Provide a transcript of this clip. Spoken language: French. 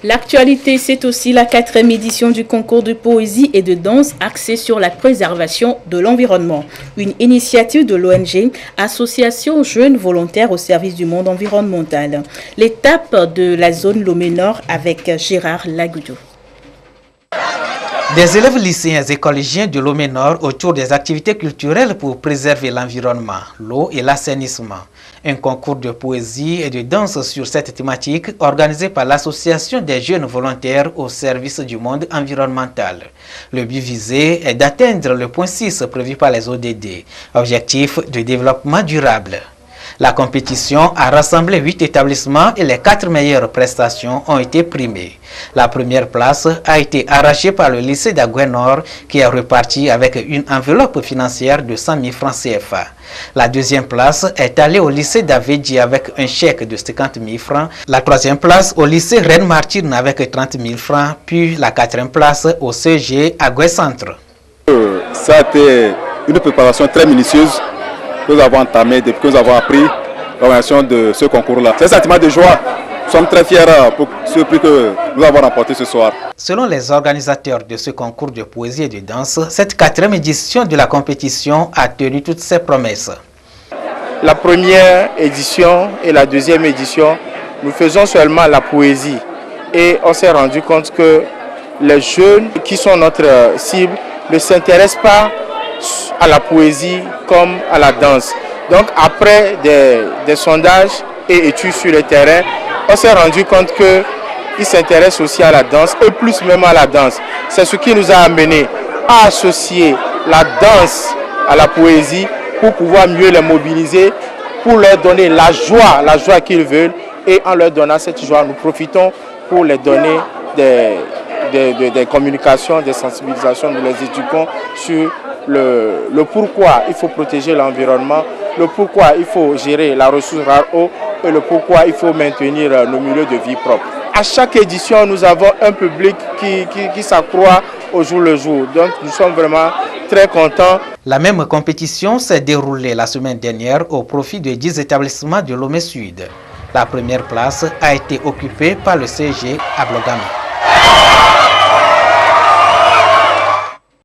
L'actualité, c'est aussi la 4e édition du concours de poésie et de danse axée sur la préservation de l'environnement. Une initiative de l'ONG Association Jeunes Volontaires au service du monde environnemental. L'étape de la zone Lomé Nord avec Gérard Lagoudou. Des élèves lycéens et collégiens de Lomé Nord autour des activités culturelles pour préserver l'environnement, l'eau et l'assainissement. Un concours de poésie et de danse sur cette thématique organisé par l'Association des jeunes volontaires au service du monde environnemental. Le but visé est d'atteindre le point 6 prévu par les ODD, Objectifs de développement durable. La compétition a rassemblé 8 établissements et les 4 meilleures prestations ont été primées. La première place a été arrachée par le lycée d'Agoué Nord qui est reparti avec une enveloppe financière de 100 000 francs CFA. La deuxième place est allée au lycée d'Avedji avec un chèque de 50 000 francs. La troisième place au lycée Reine Martine avec 30 000 francs. Puis la quatrième place au CG Agoué Centre. Ça a été une préparation très minutieuse que nous avons entamé depuis que nous avons appris l'organisation de ce concours-là. C'est un sentiment de joie. Nous sommes très fiers pour ce prix que nous avons remporté ce soir. Selon les organisateurs de ce concours de poésie et de danse, cette 4e édition de la compétition a tenu toutes ses promesses. La première édition et la deuxième édition, nous faisons seulement la poésie. Et on s'est rendu compte que les jeunes qui sont notre cible ne s'intéressent pas à la poésie comme à la danse. Donc après des sondages et études sur le terrain, on s'est rendu compte qu'ils s'intéressent aussi à la danse et plus même à la danse. C'est ce qui nous a amené à associer la danse à la poésie pour pouvoir mieux les mobiliser, pour leur donner la joie qu'ils veulent, et en leur donnant cette joie, nous profitons pour les donner des communications, des sensibilisations. Nous les éduquons sur le pourquoi il faut protéger l'environnement, le pourquoi il faut gérer la ressource rare eau et le pourquoi il faut maintenir nos milieux de vie propres. À chaque édition, nous avons un public qui s'accroît au jour le jour. Donc nous sommes vraiment très contents. La même compétition s'est déroulée la semaine dernière au profit de 10 établissements de Lomé Sud. La première place a été occupée par le CG à Blogama.